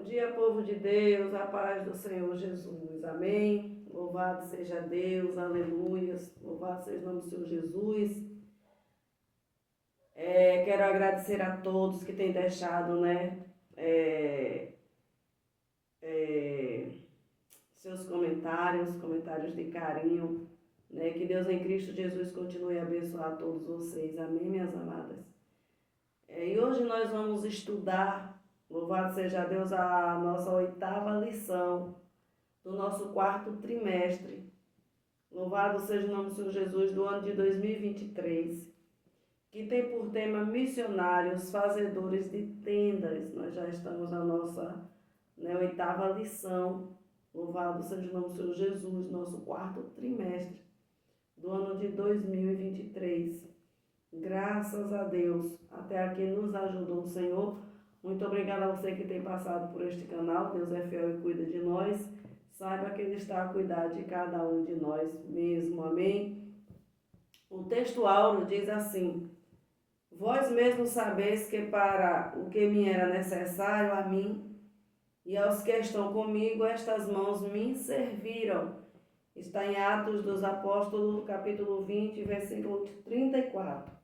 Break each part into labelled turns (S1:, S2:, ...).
S1: dia, povo de Deus, a paz do Senhor Jesus, amém? Louvado seja Deus, aleluias, louvado seja o nome do Senhor Jesus. Quero agradecer a todos que têm deixado, né, é, é, seus comentários de carinho, né, que Deus em Cristo Jesus continue a abençoar a todos vocês, amém, minhas amadas? E hoje nós vamos estudar, louvado seja Deus, a nossa 8ª lição do nosso 4º trimestre. Louvado seja o nome do Senhor Jesus, do ano de 2023, que tem por tema missionários, fazedores de tendas. Nós já estamos na nossa 8ª lição. Louvado seja o nome do Senhor Jesus, nosso 4º trimestre do ano de 2023. Graças a Deus, até aqui nos ajudou o Senhor. Muito obrigada a você que tem passado por este canal. Deus é fiel e cuida de nós. Saiba que Ele está a cuidar de cada um de nós mesmo, amém? O texto áureo diz assim: vós mesmos sabeis que para o que me era necessário a mim e aos que estão comigo, estas mãos me serviram. Está em Atos dos Apóstolos, capítulo 20, versículo 34.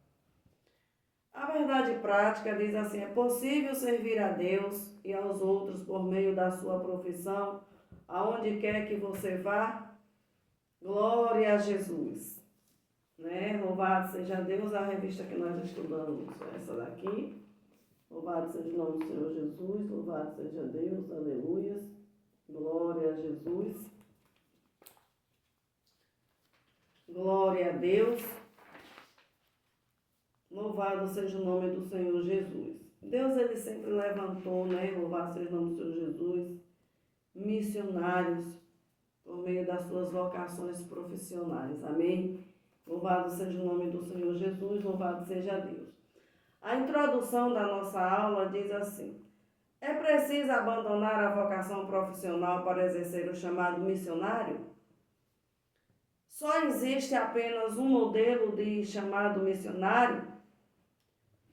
S1: A verdade prática diz assim: é possível servir a Deus e aos outros por meio da sua profissão, aonde quer que você vá. Glória a Jesus. Né? Louvado seja Deus, a revista que nós estudamos, essa daqui. Louvado seja o nome do Senhor Jesus, louvado seja Deus, aleluias. Glória a Jesus. Glória a Deus. Louvado seja o nome do Senhor Jesus. Deus, Ele sempre levantou, né? Louvado seja o nome do Senhor Jesus, missionários por meio das suas vocações profissionais. Amém? Louvado seja o nome do Senhor Jesus, louvado seja Deus. A introdução da nossa aula diz assim: é preciso abandonar a vocação profissional para exercer o chamado missionário? Só existe apenas um modelo de chamado missionário?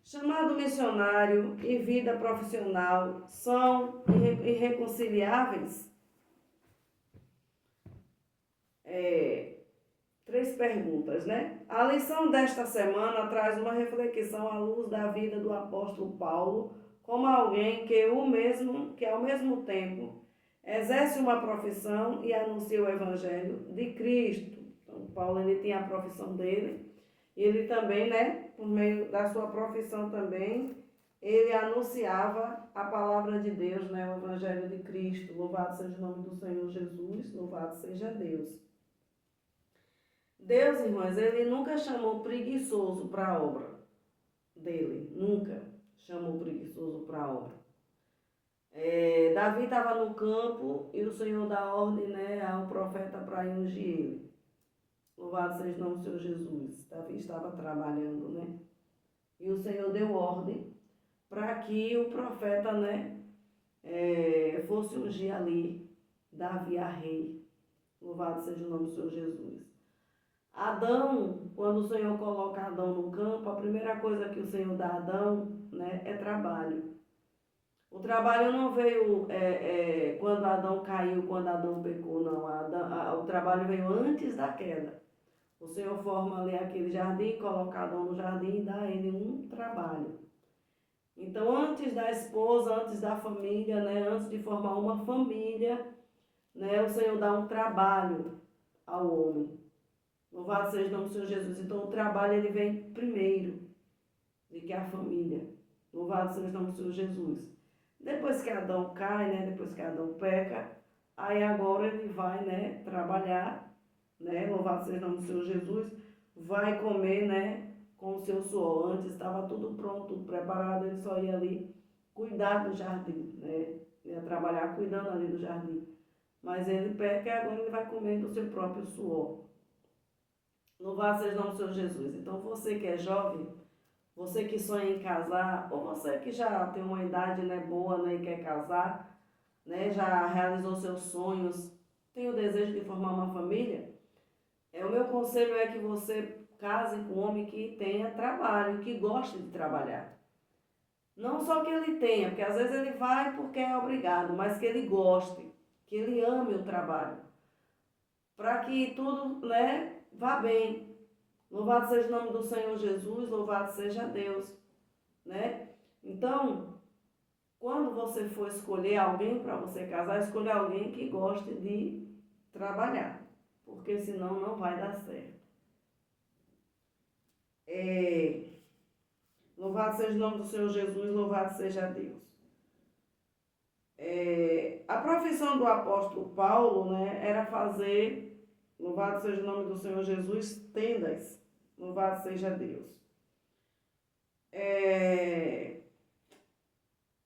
S1: Chamado missionário e vida profissional são irreconciliáveis? 3 perguntas, né? A lição desta semana traz uma reflexão à luz da vida do apóstolo Paulo como alguém que ao mesmo tempo exerce uma profissão e anuncia o evangelho de Cristo. Então, Paulo, ele tinha a profissão dele, e ele também, né, por meio da sua profissão também, ele anunciava a palavra de Deus, né, o evangelho de Cristo. Louvado seja o nome do Senhor Jesus, louvado seja Deus. Deus, irmãs, Ele nunca chamou preguiçoso para a obra dele, nunca chamou preguiçoso para a obra. Davi estava no campo e o Senhor dá ordem, né, ao profeta para ir ungir ele. Louvado seja o nome do Senhor Jesus. Davi estava trabalhando, né? E o Senhor deu ordem para que o profeta, né, fosse ungir ali Davi a rei. Louvado seja o nome do Senhor Jesus. Adão, quando o Senhor coloca Adão no campo, a primeira coisa que o Senhor dá a Adão, né, é trabalho. O trabalho não veio quando Adão caiu, quando Adão pecou, não. O trabalho veio antes da queda. O Senhor forma ali aquele jardim, coloca Adão no jardim e dá a ele um trabalho. Então, antes da esposa, antes da família, né, antes de formar uma família, né, o Senhor dá um trabalho ao homem. Louvado seja o nome do Senhor Jesus. Então, o trabalho ele vem primeiro do que a família. Louvado seja o nome do Senhor Jesus. Depois que Adão cai, né, depois que Adão peca, aí agora ele vai, né, trabalhar, né, louvado seja o nome do Senhor Jesus, vai comer, né, com o seu suor. Antes estava tudo pronto, tudo preparado, ele só ia ali cuidar do jardim, né, ia trabalhar cuidando ali do jardim. Mas ele peca e agora ele vai comer do seu próprio suor. Louvado seja o nome do Senhor Jesus. Então, você que é jovem, você que sonha em casar, ou você que já tem uma idade, né, boa, né, e quer casar, né, já realizou seus sonhos, tem o desejo de formar uma família, o meu conselho é que você case com um homem que tenha trabalho, que goste de trabalhar. Não só que ele tenha, porque às vezes ele vai porque é obrigado, mas que ele goste, que ele ame o trabalho, para que tudo, né, vá bem. Louvado seja o nome do Senhor Jesus, louvado seja Deus, né? Então, quando você for escolher alguém para você casar, escolha alguém que goste de trabalhar, porque senão não vai dar certo. Louvado seja o nome do Senhor Jesus, louvado seja Deus. A profissão do apóstolo Paulo, né, era fazer, louvado seja o nome do Senhor Jesus, tendas. Louvado seja Deus.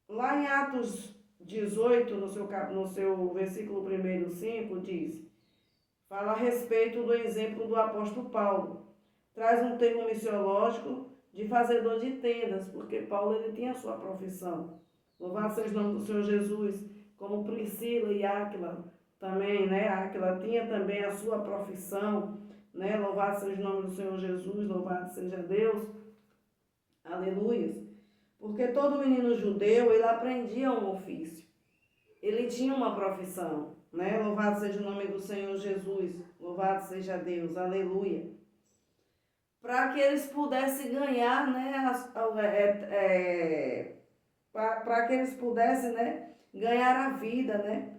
S1: Lá em Atos 18, no seu versículo 1 5, diz, fala a respeito do exemplo do apóstolo Paulo. Traz um termo missiológico de fazedor de tendas, porque Paulo ele tinha a sua profissão. Louvado seja o nome do Senhor Jesus, como Priscila e Áquila também, né? Áquila tinha também a sua profissão, né? Louvado seja o nome do Senhor Jesus, louvado seja Deus. Aleluia. Porque todo menino judeu, ele aprendia um ofício. Ele tinha uma profissão, né? Louvado seja o nome do Senhor Jesus. Louvado seja Deus. Aleluia. Para que eles pudessem ganhar, né? Para que eles pudessem, né? Ganhar a vida, né?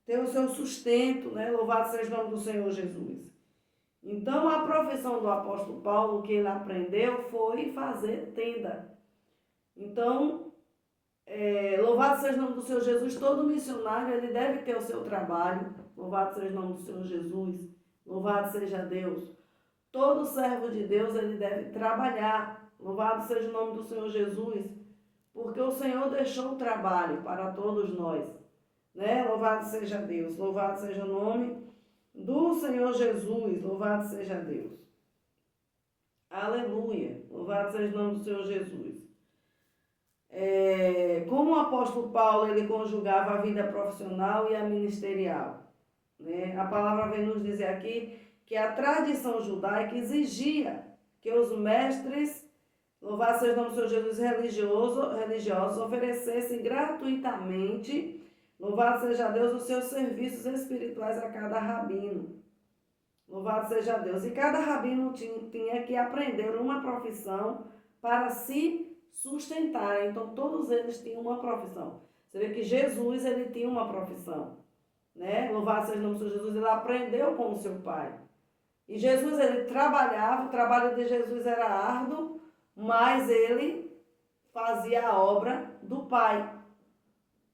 S1: Ter o seu sustento, né? Louvado seja o nome do Senhor Jesus. Então, a profissão do apóstolo Paulo, que ele aprendeu, foi fazer tenda. Então, louvado seja o nome do Senhor Jesus, todo missionário ele deve ter o seu trabalho, louvado seja o nome do Senhor Jesus, louvado seja Deus. Todo servo de Deus ele deve trabalhar, louvado seja o nome do Senhor Jesus, porque o Senhor deixou o trabalho para todos nós, né? Louvado seja Deus, louvado seja o nome do Senhor Jesus, louvado seja Deus. Aleluia, louvado seja o nome do Senhor Jesus. Como o apóstolo Paulo ele conjugava a vida profissional e a ministerial, né? A palavra vem nos dizer aqui que a tradição judaica exigia que os mestres, louvado seja o nome do Senhor Jesus, religiosos oferecessem gratuitamente, louvado seja Deus, os seus serviços espirituais a cada rabino. Louvado seja Deus. E cada rabino tinha que aprender uma profissão para se sustentar. Então, todos eles tinham uma profissão. Você vê que Jesus, ele tinha uma profissão, né? Louvado seja o nome do Senhor Jesus, ele aprendeu com o seu pai. E Jesus, ele trabalhava, o trabalho de Jesus era árduo, mas ele fazia a obra do pai.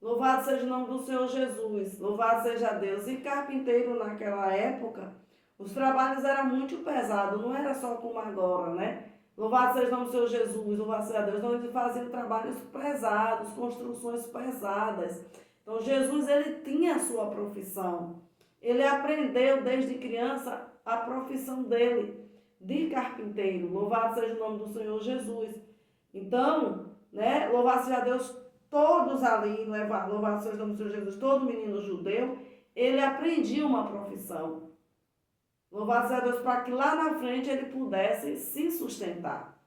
S1: Louvado seja o nome do Senhor Jesus, louvado seja Deus. E carpinteiro naquela época, os trabalhos eram muito pesados, não era só como agora, né? Louvado seja o nome do Senhor Jesus, louvado seja Deus. Então eles faziam trabalhos pesados, construções pesadas. Então Jesus, ele tinha a sua profissão. Ele aprendeu desde criança a profissão dele, de carpinteiro. Louvado seja o nome do Senhor Jesus. Então, né, louvado seja Deus, todos ali, louvado seja o nome do Senhor Jesus, todo menino judeu, ele aprendia uma profissão. Louvado seja Deus, para que lá na frente ele pudesse se sustentar.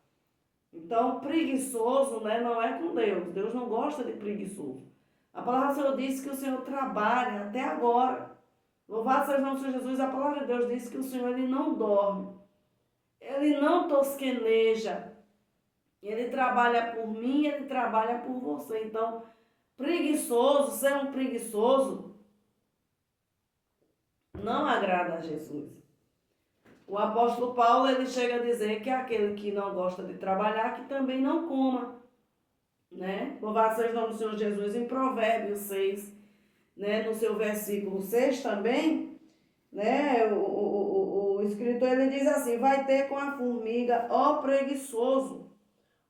S1: Então, preguiçoso, né, não é com Deus. Deus não gosta de preguiçoso. A palavra do Senhor diz que o Senhor trabalha até agora. Louvado seja o nome do Senhor Jesus. A palavra de Deus diz que o Senhor ele não dorme. Ele não tosqueneja. Ele trabalha por mim, ele trabalha por você. Então, preguiçoso, ser um preguiçoso, não agrada a Jesus. O apóstolo Paulo, ele chega a dizer que aquele que não gosta de trabalhar, que também não coma, né? Louvado seja o nome do Senhor Jesus, em Provérbios 6, né? No seu versículo 6 também, né? O escritor, ele diz assim, vai ter com a formiga, ó preguiçoso,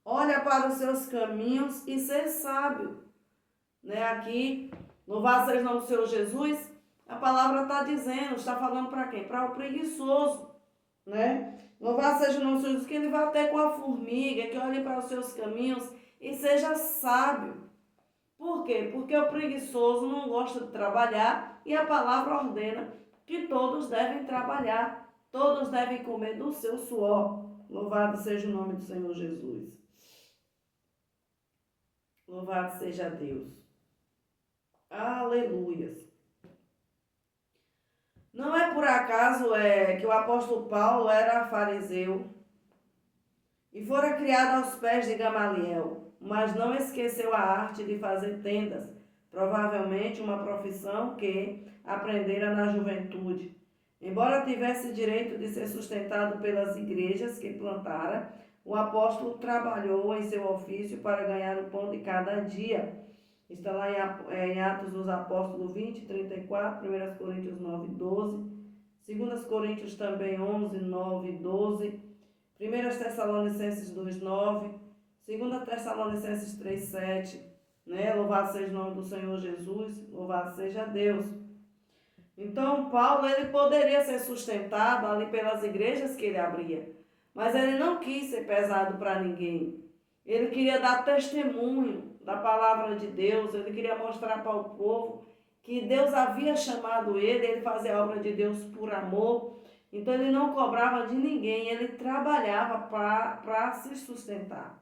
S1: olha para os seus caminhos e ser sábio, né? Aqui, louvado seja o nome do Senhor Jesus, a palavra está dizendo, está falando para quem? Para o preguiçoso, né? Louvado seja o nome do Senhor Jesus, que ele vai até com a formiga, que olhe para os seus caminhos e seja sábio. Por quê? Porque o preguiçoso não gosta de trabalhar e a palavra ordena que todos devem trabalhar, todos devem comer do seu suor. Louvado seja o nome do Senhor Jesus. Louvado seja Deus. Aleluias. Não é por acaso que o apóstolo Paulo era fariseu e fora criado aos pés de Gamaliel, mas não esqueceu a arte de fazer tendas, provavelmente uma profissão que aprendera na juventude. Embora tivesse direito de ser sustentado pelas igrejas que plantara, o apóstolo trabalhou em seu ofício para ganhar o pão de cada dia. Está lá em Atos dos Apóstolos 20, 34, 1 Coríntios 9, 12, 2 Coríntios também 11, 9, 12, 1 Tessalonicenses 2, 9, 2 Tessalonicenses 3, 7, né? Louvado seja o nome do Senhor Jesus, louvado seja Deus. Então, Paulo, ele poderia ser sustentado ali pelas igrejas que ele abria, mas ele não quis ser pesado para ninguém. Ele queria dar testemunho da palavra de Deus, ele queria mostrar para o povo que Deus havia chamado ele fazia a obra de Deus por amor. Então, ele não cobrava de ninguém, ele trabalhava para se sustentar,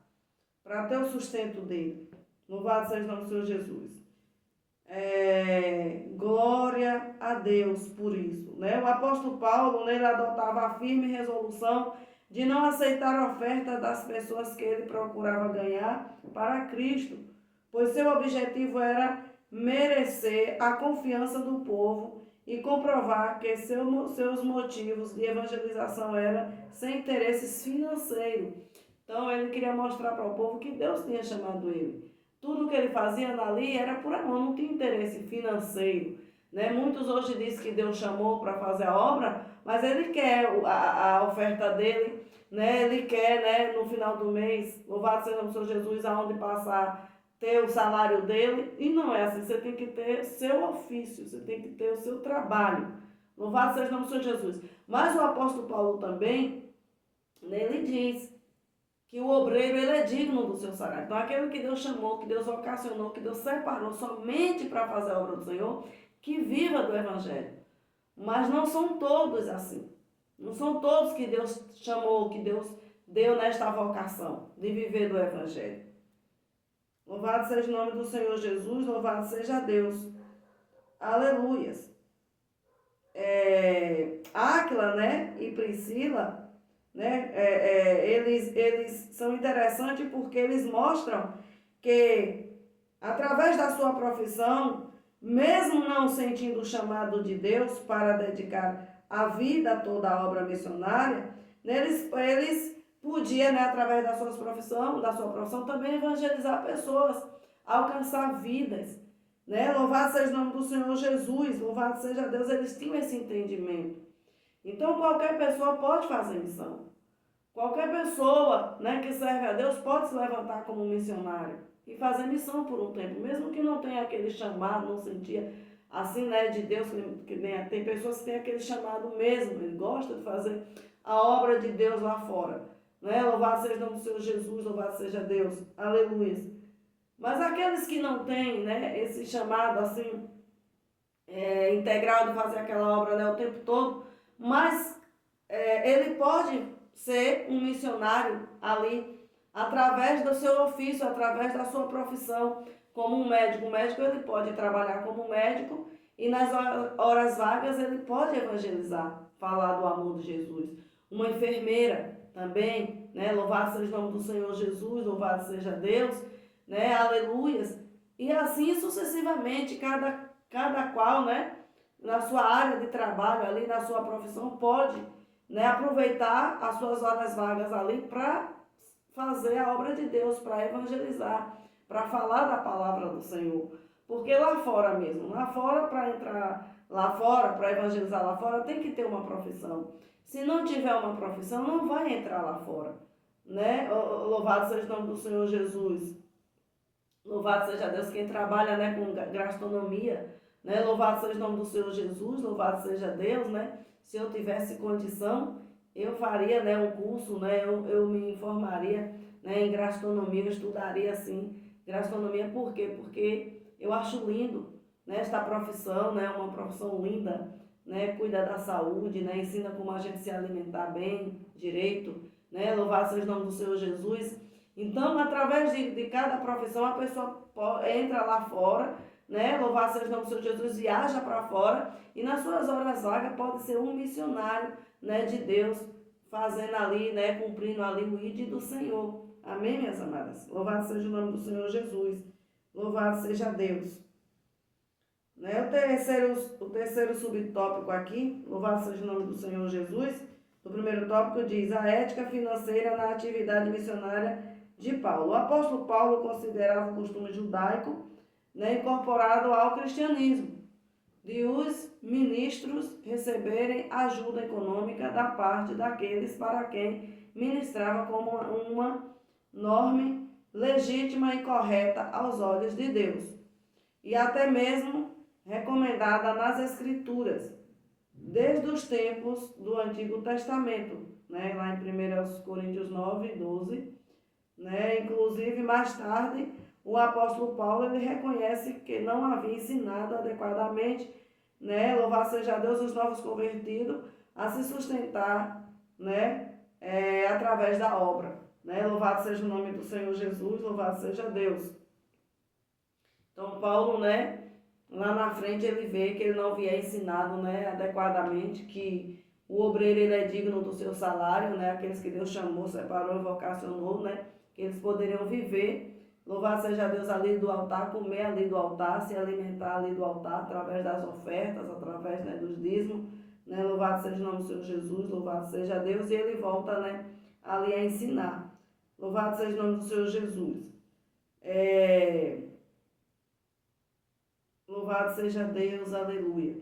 S1: para ter o sustento dele. Louvado seja o nome do Senhor Jesus. Glória a Deus por isso, né? O apóstolo Paulo, ele adotava a firme resolução de não aceitar a oferta das pessoas que ele procurava ganhar para Cristo, pois seu objetivo era merecer a confiança do povo e comprovar que seus motivos de evangelização eram sem interesses financeiros. Então ele queria mostrar para o povo que Deus tinha chamado ele. Tudo que ele fazia ali era por amor, não tinha interesse financeiro, né? Muitos hoje dizem que Deus chamou para fazer a obra, mas ele quer a oferta dele, né? Ele quer, né, no final do mês, louvado seja o Senhor Jesus, aonde passar, ter o salário dele. E não é assim, você tem que ter seu ofício, você tem que ter o seu trabalho. Louvado seja o nome do Senhor Jesus. Mas o apóstolo Paulo também, né, ele diz que o obreiro, ele é digno do seu salário. Então, aquele que Deus chamou, que Deus ocasionou, que Deus separou somente para fazer a obra do Senhor, que viva do Evangelho. Mas não são todos assim. Não são todos que Deus chamou, que Deus deu nesta vocação de viver do Evangelho. Louvado seja o nome do Senhor Jesus, louvado seja Deus. Aleluias. Áquila, né, e Priscila, né? Eles são interessantes porque eles mostram que, através da sua profissão, mesmo não sentindo o chamado de Deus para dedicar a vida toda à obra missionária, né, eles podiam, né, através da sua profissão, também evangelizar pessoas, alcançar vidas. Né? Louvado seja o nome do Senhor Jesus, louvado seja Deus, eles tinham esse entendimento. Então, qualquer pessoa pode fazer missão. Qualquer pessoa, né, que serve a Deus pode se levantar como missionário e fazer missão por um tempo, mesmo que não tenha aquele chamado, não sentia assim, né, de Deus, que tem pessoas que têm aquele chamado mesmo, ele gosta de fazer a obra de Deus lá fora. Né? Louvado seja o nome do Senhor Jesus, louvado seja Deus, aleluia. Mas aqueles que não têm, né, esse chamado assim, integral de fazer aquela obra, né, o tempo todo, mas ele pode ser um missionário ali, através do seu ofício, através da sua profissão, como um médico. O médico, ele pode trabalhar como médico e nas horas vagas ele pode evangelizar, falar do amor de Jesus. Uma enfermeira também, né, louvado seja o nome do Senhor Jesus, louvado seja Deus, né, aleluias. E assim sucessivamente, cada qual, né, na sua área de trabalho ali, na sua profissão, pode, né, aproveitar as suas horas vagas ali para fazer a obra de Deus, para evangelizar, para falar da palavra do Senhor. Porque lá fora mesmo, lá fora, para entrar lá fora, para evangelizar lá fora, tem que ter uma profissão. Se não tiver uma profissão, não vai entrar lá fora. Né? Louvado seja o nome do Senhor Jesus. Louvado seja Deus, quem trabalha, né, com gastronomia, né? Louvado seja o nome do Senhor Jesus, louvado seja Deus, né? Se eu tivesse condição, eu faria, né, um curso, né? Eu me informaria, né, em gastronomia, eu estudaria assim, gastronomia. Por quê? Porque eu acho lindo, né, esta profissão, né, uma profissão linda, né? Cuida da saúde, né? Ensina como a gente se alimentar bem, direito, né? Louvado seja o nome do Senhor Jesus. Então, através de cada profissão, a pessoa entra lá fora, né? Louvado seja o nome do Senhor Jesus, viaja para fora e nas suas horas vagas pode ser um missionário, né, de Deus, fazendo ali, né, cumprindo ali o ID do Senhor. Amém, minhas amadas? Louvado seja o nome do Senhor Jesus. Louvado seja Deus. Né? O terceiro subtópico aqui, louvado seja o nome do Senhor Jesus. O primeiro tópico diz a ética financeira na atividade missionária de Paulo. O apóstolo Paulo considerava o costume judaico, né, incorporado ao cristianismo, de os ministros receberem ajuda econômica da parte daqueles para quem ministrava como uma norma legítima e correta aos olhos de Deus, e até mesmo recomendada nas Escrituras, desde os tempos do Antigo Testamento, né? Lá em 1 Coríntios 9, 12, né? Inclusive, mais tarde, o apóstolo Paulo ele reconhece que não havia ensinado adequadamente, né? Louvado seja Deus, os novos convertidos a se sustentar, né? Através da obra, né? Louvado seja o nome do Senhor Jesus, louvado seja Deus. Então, Paulo, né? Lá na frente ele vê que ele não havia ensinado, né, adequadamente, que o obreiro ele é digno do seu salário, né, aqueles que Deus chamou, separou e vocacionou, né, que eles poderiam viver, louvado seja Deus ali do altar, comer ali do altar, se alimentar ali do altar, através das ofertas, através, né, dos dízimos, né, louvado seja o nome do Senhor Jesus, louvado seja Deus, e ele volta, né, ali a ensinar, louvado seja o nome do Senhor Jesus. Louvado seja Deus, aleluia.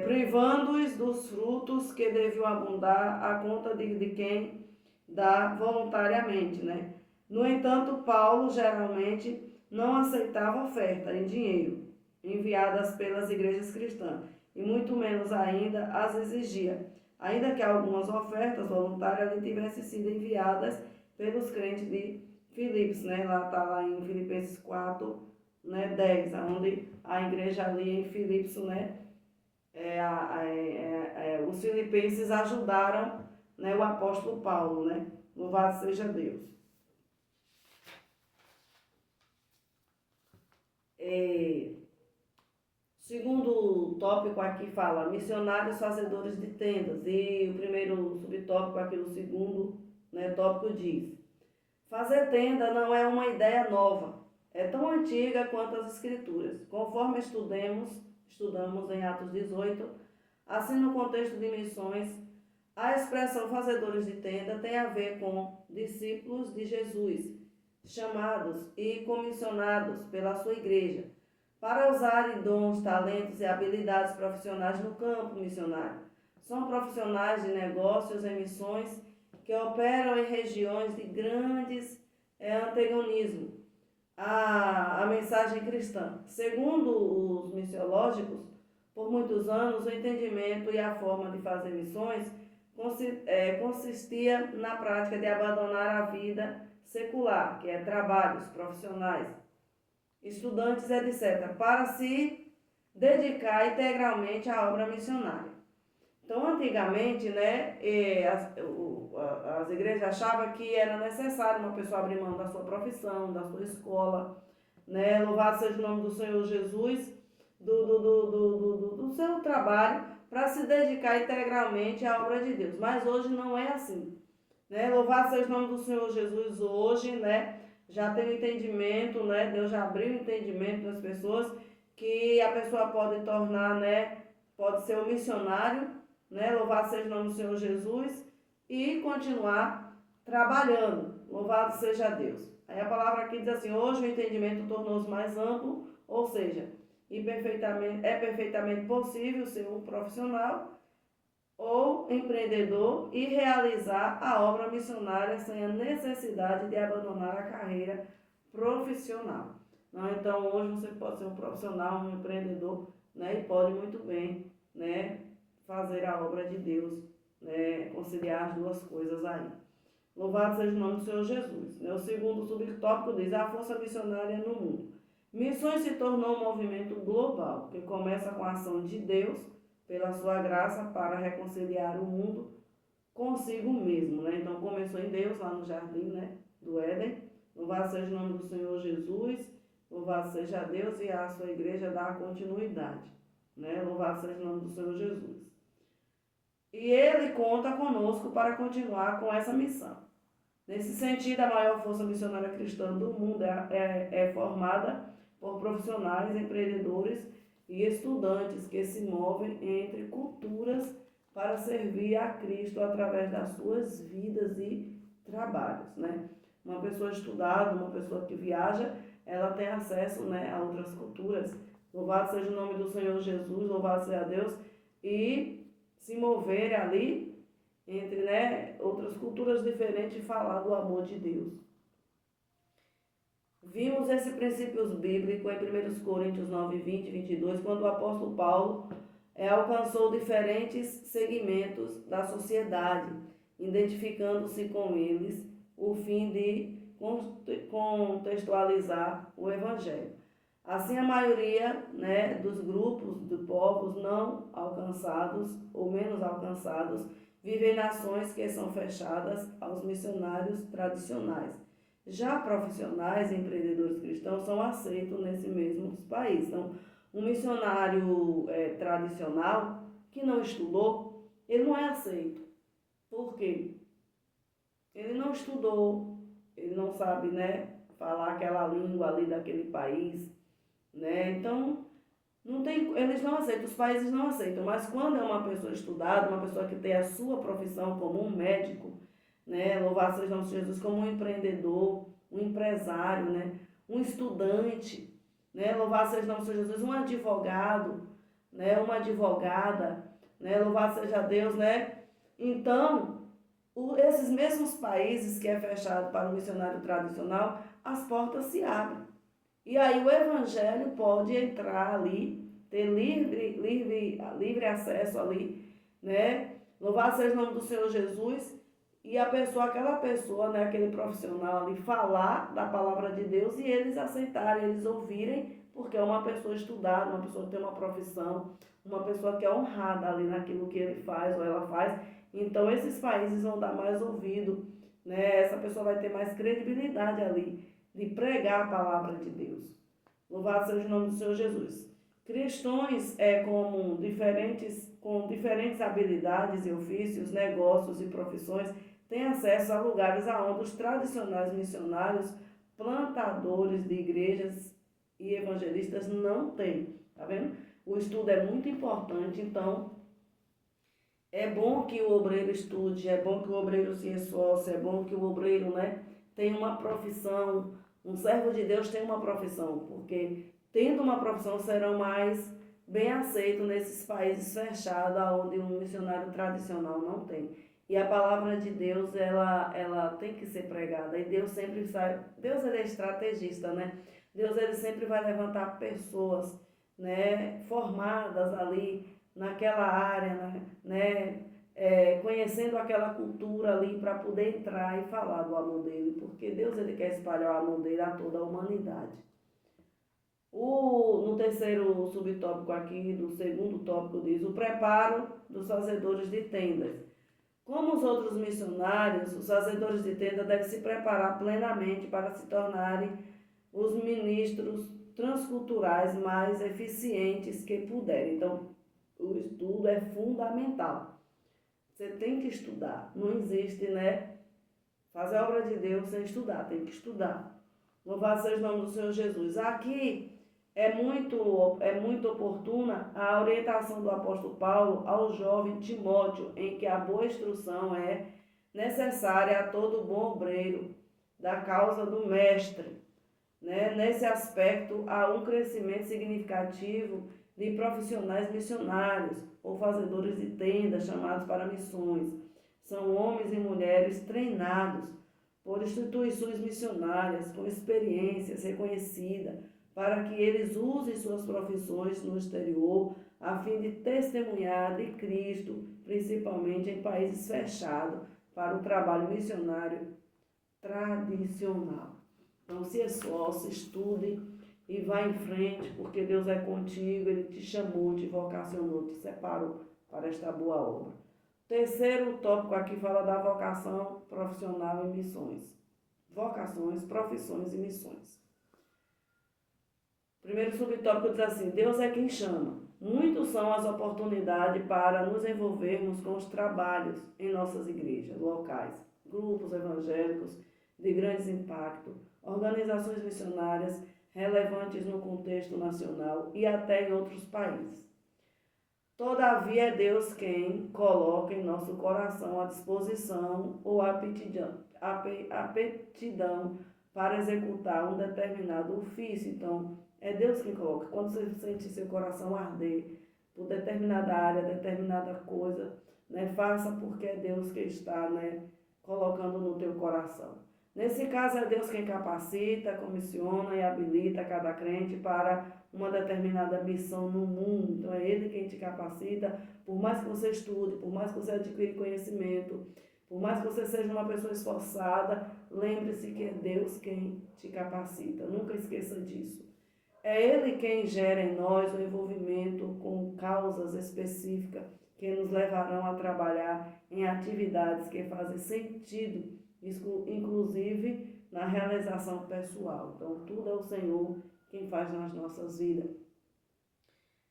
S1: Privando-os dos frutos que deviam abundar à conta de quem dá voluntariamente, né? No entanto, Paulo geralmente não aceitava oferta em dinheiro enviadas pelas igrejas cristãs, e muito menos ainda as exigia, ainda que algumas ofertas voluntárias lhe tivessem sido enviadas pelos crentes de Filipos, né? Lá está lá em Filipenses 4, né, 10, onde a igreja ali em Filipos, né, os filipenses ajudaram, né, o apóstolo Paulo, né, louvado seja Deus. Segundo tópico aqui fala missionários fazedores de tendas, e o primeiro subtópico aqui, o segundo, né, tópico diz: fazer tenda não é uma ideia nova, é tão antiga quanto as Escrituras. Conforme estudamos em Atos 18, assim no contexto de missões, a expressão fazedores de tenda tem a ver com discípulos de Jesus, chamados e comissionados pela sua igreja, para usarem dons, talentos e habilidades profissionais no campo missionário. São profissionais de negócios e missões que operam em regiões de grandes antagonismo à mensagem cristã. Segundo os missiológicos, por muitos anos o entendimento e a forma de fazer missões consistia na prática de abandonar a vida secular, que é trabalhos profissionais, estudantes, etc., para se dedicar integralmente à obra missionária. Então, antigamente, né, as igrejas achavam que era necessário uma pessoa abrir mão da sua profissão, da sua escola, né, louvado seja o nome do Senhor Jesus, do seu trabalho, para se dedicar integralmente à obra de Deus. Mas hoje não é assim, né, louvado seja o nome do Senhor Jesus hoje, né, já tem o entendimento, né, Deus já abriu o entendimento das pessoas, que a pessoa pode tornar, né, pode ser um missionário, né? Louvado seja o nome do Senhor Jesus, e continuar trabalhando. Louvado seja Deus. Aí a palavra aqui diz assim: hoje o entendimento tornou-se mais amplo, ou seja, é perfeitamente possível ser um profissional ou empreendedor e realizar a obra missionária sem a necessidade de abandonar a carreira profissional. Então hoje você pode ser um profissional, um empreendedor, né? E pode muito bem, né, fazer a obra de Deus, né, conciliar as duas coisas aí. Louvado seja o nome do Senhor Jesus. O segundo subtópico diz: a força missionária no mundo. Missões se tornou um movimento global, que começa com a ação de Deus, pela sua graça, para reconciliar o mundo consigo mesmo, né? Então começou em Deus, lá no jardim, né? do Éden. Louvado seja o nome do Senhor Jesus, louvado seja Deus, e a sua igreja dá continuidade, né? Louvado seja o nome do Senhor Jesus. E Ele conta conosco para continuar com essa missão. Nesse sentido, a maior força missionária cristã do mundo é formada por profissionais, empreendedores e estudantes que se movem entre culturas para servir a Cristo através das suas vidas e trabalhos, né? Uma pessoa estudada, uma pessoa que viaja, ela tem acesso, né, a outras culturas. Louvado seja o nome do Senhor Jesus, louvado seja Deus, e se mover ali entre, né, outras culturas diferentes e falar do amor de Deus. Vimos esse princípio bíblico em 1 Coríntios 9, 20 e 22, quando o apóstolo Paulo alcançou diferentes segmentos da sociedade, identificando-se com eles o fim de contextualizar o Evangelho. Assim, a maioria, né, dos grupos de povos não alcançados ou menos alcançados vivem em nações que são fechadas aos missionários tradicionais. Já profissionais e empreendedores cristãos são aceitos nesse mesmo país. Então, um missionário tradicional que não estudou, ele não é aceito. Por quê? Ele não estudou, ele não sabe, né, falar aquela língua ali daquele país, né? Então, não tem, eles não aceitam, os países não aceitam. Mas quando é uma pessoa estudada, uma pessoa que tem a sua profissão como um médico, né, louvado seja o nome de Jesus, como um empreendedor, um empresário, né, um estudante, né, louvado seja o nome de Jesus, um advogado, né, uma advogada, né, louvado seja Deus, né? Então, esses mesmos países que é fechado para o missionário tradicional, as portas se abrem. E aí o evangelho pode entrar ali, ter livre acesso ali, né? Louvado seja o nome do Senhor Jesus, e aquela pessoa, né, aquele profissional ali, falar da palavra de Deus e eles aceitarem, eles ouvirem, porque é uma pessoa estudada, uma pessoa que tem uma profissão, uma pessoa que é honrada ali naquilo que ele faz ou ela faz. Então esses países vão dar mais ouvido, né? Essa pessoa vai ter mais credibilidade ali de pregar a palavra de Deus. Louvado seja o nome do Senhor Jesus. Cristãos com diferentes habilidades e ofícios, negócios e profissões têm acesso a lugares aonde os tradicionais missionários, plantadores de igrejas e evangelistas não têm. Tá vendo? O estudo é muito importante, então é bom que o obreiro estude, é bom que o obreiro se esforce, é bom que o obreiro, né, tenha uma profissão. Um servo de Deus tem uma profissão, porque tendo uma profissão serão mais bem aceitos nesses países fechados, onde um missionário tradicional não tem. E a palavra de Deus, ela tem que ser pregada. E Deus sempre sabe, Deus ele é estrategista, né? Deus ele sempre vai levantar pessoas, né, formadas ali naquela área, né, conhecendo aquela cultura ali para poder entrar e falar do amor dele, porque Deus ele quer espalhar o amor dele a toda a humanidade. No terceiro subtópico aqui, do segundo tópico, diz o preparo dos fazedores de tendas. Como os outros missionários, os fazedores de tenda devem se preparar plenamente para se tornarem os ministros transculturais mais eficientes que puderem. Então, o estudo é fundamental. Você tem que estudar. Não existe, né, fazer a obra de Deus sem estudar. Tem que estudar. Louvado seja o nome do Senhor Jesus. Aqui é muito oportuna a orientação do apóstolo Paulo ao jovem Timóteo, em que a boa instrução é necessária a todo bom obreiro da causa do mestre. Né? Nesse aspecto, há um crescimento significativo de profissionais missionários ou fazedores de tendas chamados para missões. São homens e mulheres treinados por instituições missionárias com experiências reconhecidas para que eles usem suas profissões no exterior a fim de testemunhar de Cristo, principalmente em países fechados, para o trabalho missionário tradicional. Então se esforce, estude e vá em frente, porque Deus é contigo, Ele te chamou, te vocacionou, te separou para esta boa obra. Terceiro tópico aqui fala da vocação profissional em missões. vocações, profissões e missões. Primeiro subtópico diz assim: Deus é quem chama. Muitos são as oportunidades para nos envolvermos com os trabalhos em nossas igrejas locais, grupos evangélicos de grande impacto, organizações missionárias relevantes no contexto nacional e até em outros países. Todavia, é Deus quem coloca em nosso coração a disposição ou a aptidão para executar um determinado ofício. Então, é Deus quem coloca. Quando você sente seu coração arder por determinada área, determinada coisa, né, faça porque é Deus que está, né, colocando no teu coração. Nesse caso, é Deus quem capacita, comissiona e habilita cada crente para uma determinada missão no mundo. Então, é Ele quem te capacita. Por mais que você estude, por mais que você adquire conhecimento, por mais que você seja uma pessoa esforçada, lembre-se que é Deus quem te capacita. Nunca esqueça disso. É Ele quem gera em nós o envolvimento com causas específicas que nos levarão a trabalhar em atividades que fazem sentido, inclusive na realização pessoal. Então, tudo é o Senhor quem faz nas nossas vidas.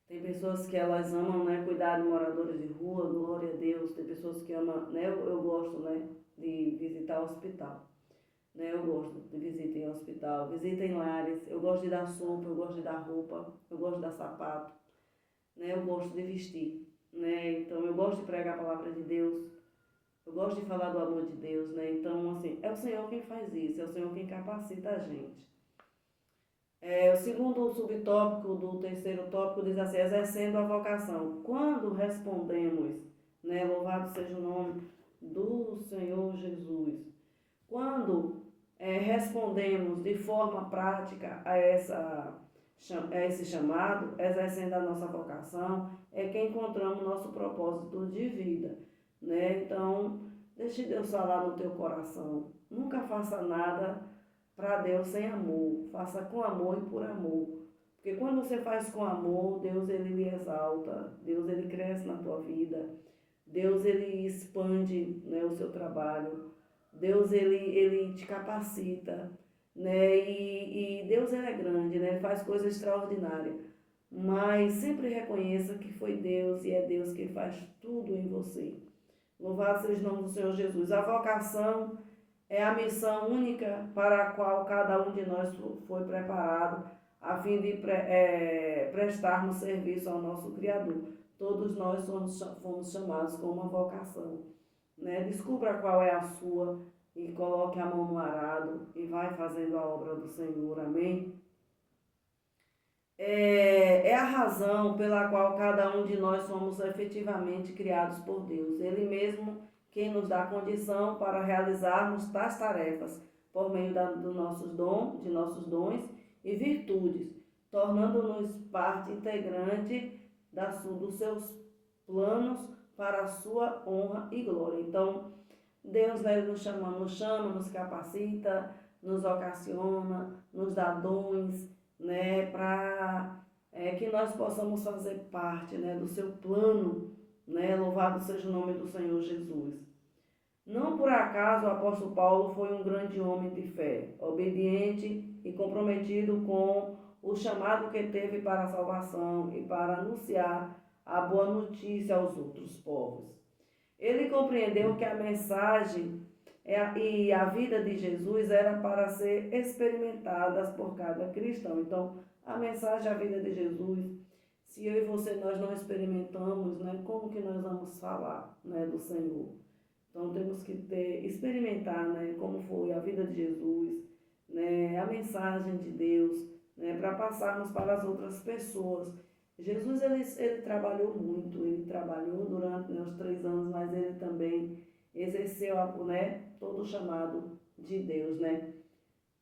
S1: Tem pessoas que elas amam, né, cuidar de moradores de rua, glória a Deus. Tem pessoas que amam, né, eu gosto, né, de visitar hospital. Né, eu gosto de visita em hospital, visita em lares, eu gosto de dar sopa, eu gosto de dar roupa, eu gosto de dar sapato, né, eu gosto de vestir, né, então eu gosto de pregar a palavra de Deus, eu gosto de falar do amor de Deus, né, então assim, é o Senhor quem faz isso, é o Senhor quem capacita a gente. O segundo subtópico do terceiro tópico diz assim: exercendo a vocação. Quando respondemos, né, louvado seja o nome do Senhor Jesus, quando respondemos de forma prática a esse chamado, exercendo a nossa vocação, é que encontramos nosso propósito de vida, né? Então, deixe Deus falar no teu coração. Nunca faça nada para Deus sem amor. Faça com amor e por amor. Porque quando você faz com amor, Deus ele lhe exalta, Deus ele cresce na tua vida, Deus ele expande, né, o seu trabalho. Deus ele te capacita, né? E Deus ele é grande, né? Ele faz coisas extraordinárias. Mas sempre reconheça que foi Deus e é Deus que faz tudo em você. Louvado seja o nome do Senhor Jesus. A vocação é a missão única para a qual cada um de nós foi preparado a fim de prestarmos serviço ao nosso Criador. Todos nós fomos chamados com uma vocação. Né? Descubra qual é a sua e coloque a mão no arado e vai fazendo a obra do Senhor, amém? É a razão pela qual cada um de nós somos efetivamente criados por Deus. Ele mesmo quem nos dá condição para realizarmos tais tarefas por meio de nossos dons e virtudes, tornando-nos parte integrante dos seus planos para a sua honra e glória. Então, Deus, né, nos chama, nos capacita, nos ocasiona, nos dá dons, né, para que nós possamos fazer parte, né, do seu plano, né, louvado seja o nome do Senhor Jesus. Não por acaso o apóstolo Paulo foi um grande homem de fé, obediente e comprometido com o chamado que teve para a salvação e para anunciar a boa notícia aos outros povos. Ele compreendeu que a mensagem e a vida de Jesus era para ser experimentadas por cada cristão. Então, a mensagem, a vida de Jesus, se eu e você nós não experimentamos, né, como que nós vamos falar, né, do Senhor? Então, temos que experimentar, né, como foi a vida de Jesus, né, a mensagem de Deus, né, para passarmos para as outras pessoas. Jesus, ele trabalhou muito, ele trabalhou durante, né, os 3 anos, mas ele também exerceu, né, todo o chamado de Deus, né,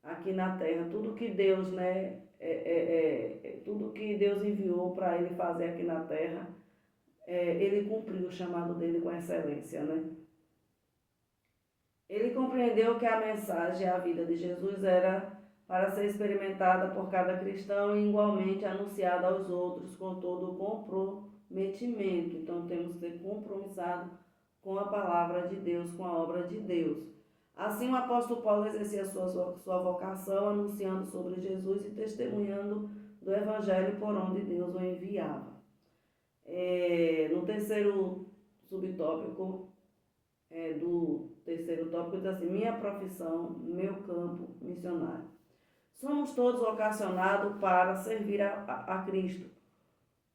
S1: aqui na terra. Tudo que Deus, né, tudo que Deus enviou para ele fazer aqui na terra, ele cumpriu o chamado dele com excelência, né. Ele compreendeu que a mensagem, a vida de Jesus era para ser experimentada por cada cristão e igualmente anunciada aos outros com todo o comprometimento. Então temos que ser compromissados com a palavra de Deus, com a obra de Deus. Assim, o apóstolo Paulo exercia sua vocação, anunciando sobre Jesus e testemunhando do evangelho por onde Deus o enviava. No terceiro subtópico, do terceiro tópico, diz assim: minha profissão, meu campo missionário. Somos todos vocacionados para servir a Cristo,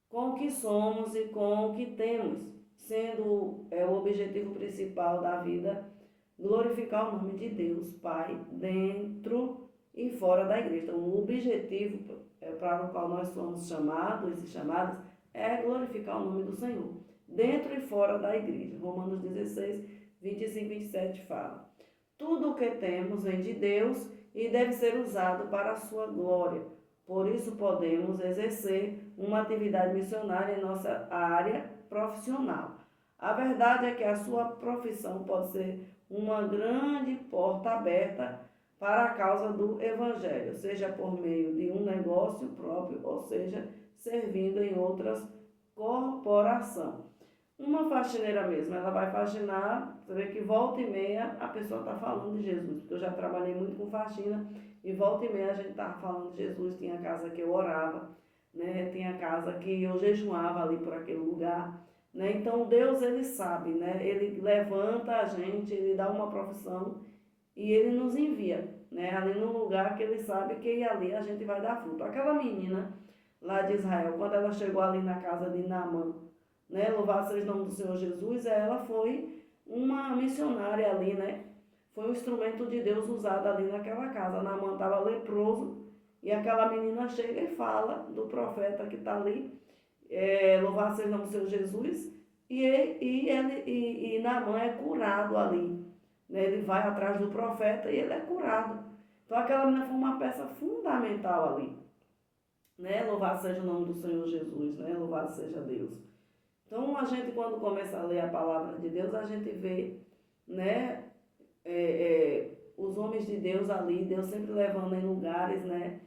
S1: com o que somos e com o que temos, sendo o objetivo principal da vida glorificar o nome de Deus, Pai, dentro e fora da igreja. Então, o objetivo para o qual nós somos chamados e chamadas é glorificar o nome do Senhor, dentro e fora da igreja. Romanos 16, 25 e 27 fala: tudo o que temos vem de Deus e deve ser usado para a sua glória. Por isso podemos exercer uma atividade missionária em nossa área profissional. A verdade é que a sua profissão pode ser uma grande porta aberta para a causa do Evangelho, seja por meio de um negócio próprio, ou seja, servindo em outras corporações. Uma faxineira mesmo, ela vai faxinar, você vê que volta e meia a pessoa está falando de Jesus, porque eu já trabalhei muito com faxina e volta e meia a gente estava falando de Jesus. Tinha casa que eu orava, né? Tinha casa que eu jejuava ali por aquele lugar, né? Então Deus, ele sabe, né? Ele levanta a gente, ele dá uma profissão e ele nos envia, né? Ali no lugar que ele sabe que ali a gente vai dar fruto. Aquela menina lá de Israel, quando ela chegou ali na casa de Naamã, né? Louvado seja o nome do Senhor Jesus, ela foi uma missionária ali, né? Foi um instrumento de Deus usado ali naquela casa. Naamã estava leproso e aquela menina chega e fala do profeta que está ali, louvado seja o nome do Senhor Jesus, e Naamã é curado ali, né? Ele vai atrás do profeta e ele é curado. Então aquela menina foi uma peça fundamental ali, né? Louvado seja o nome do Senhor Jesus, né? Louvado seja Deus. Então, a gente, quando começa a ler a palavra de Deus, a gente vê, né, os homens de Deus ali, Deus sempre levando em lugares, né,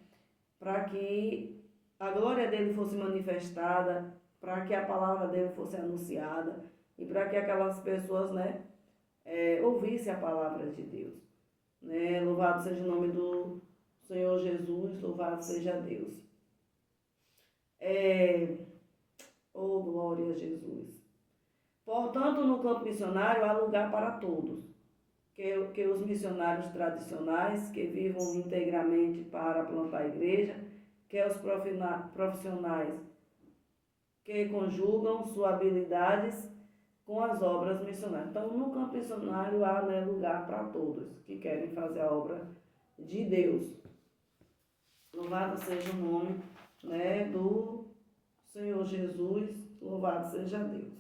S1: para que a glória dele fosse manifestada, para que a palavra dele fosse anunciada e para que aquelas pessoas, né, ouvissem a palavra de Deus. Né? Louvado seja o nome do Senhor Jesus, louvado seja Deus. Oh, glória a Jesus. Portanto, no campo missionário há lugar para todos, que os missionários tradicionais, que vivam integramente para plantar a igreja, que os profissionais que conjugam suas habilidades com as obras missionárias. Então, no campo missionário há, né, lugar para todos que querem fazer a obra de Deus. Louvado seja o nome, né, do Senhor Jesus, louvado seja Deus.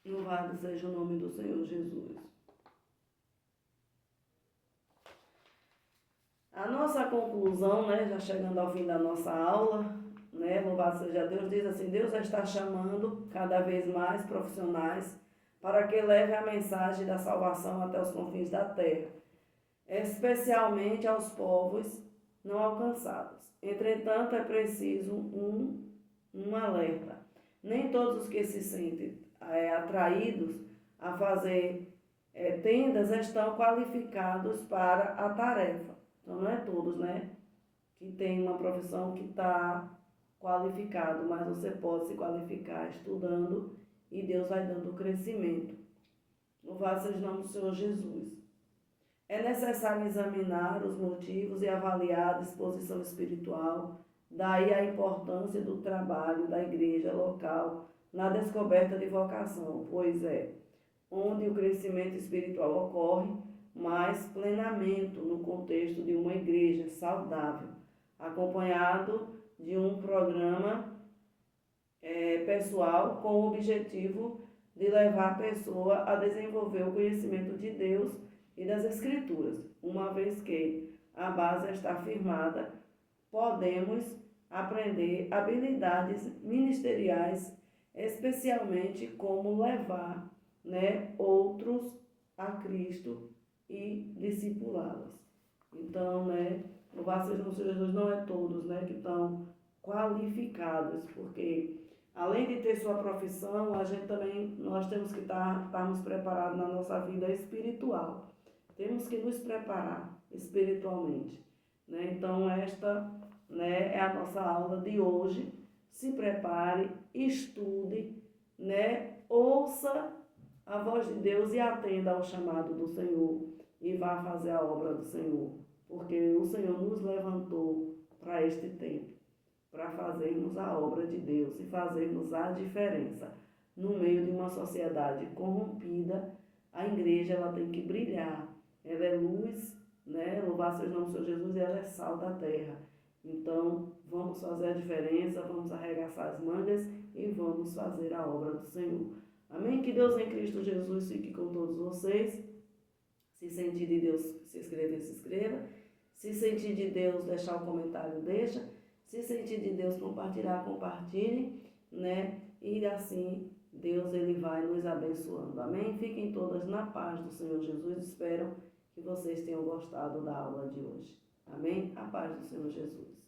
S1: Louvado seja o nome do Senhor Jesus. A nossa conclusão, né, já chegando ao fim da nossa aula, né, louvado seja Deus, diz assim: Deus está chamando cada vez mais profissionais para que leve a mensagem da salvação até os confins da terra, especialmente aos povos não alcançados. Entretanto, é preciso um alerta. Nem todos os que se sentem atraídos a fazer tendas estão qualificados para a tarefa. Então, não é todos, né, que tem uma profissão que está qualificado, mas você pode se qualificar estudando e Deus vai dando crescimento. Louvado seja o nome do Senhor Jesus. É necessário examinar os motivos e avaliar a disposição espiritual, daí a importância do trabalho da igreja local na descoberta de vocação, pois é onde o crescimento espiritual ocorre mais plenamente no contexto de uma igreja saudável, acompanhado de um programa pessoal com o objetivo de levar a pessoa a desenvolver o conhecimento de Deus e das Escrituras. Uma vez que a base está firmada, podemos aprender habilidades ministeriais, especialmente como levar, né, outros a Cristo e discipulá-los. Então, né, louvado seja o Senhor Jesus, não é todos, né, que estão qualificados, porque além de ter sua profissão, a gente também, nós temos que estarmos preparados na nossa vida espiritual. Temos que nos preparar espiritualmente, né? Então, esta, né, é a nossa aula de hoje. Se prepare, estude, né? Ouça a voz de Deus e atenda ao chamado do Senhor e vá fazer a obra do Senhor, porque o Senhor nos levantou para este tempo, para fazermos a obra de Deus e fazermos a diferença. No meio de uma sociedade corrompida, a igreja ela tem que brilhar. Ela é luz, né? Louvado seja o nome do Senhor Jesus, e ela é sal da terra. Então, vamos fazer a diferença, vamos arregaçar as mangas e vamos fazer a obra do Senhor. Amém? Que Deus em Cristo Jesus fique com todos vocês. Se sentir de Deus se inscrever, se inscreva. Se sentir de Deus deixar o comentário, deixa. Se sentir de Deus compartilhar, compartilhe, né? E assim Deus ele vai nos abençoando. Amém? Fiquem todas na paz do Senhor Jesus. Espero que vocês tenham gostado da aula de hoje. Amém? A paz do Senhor Jesus.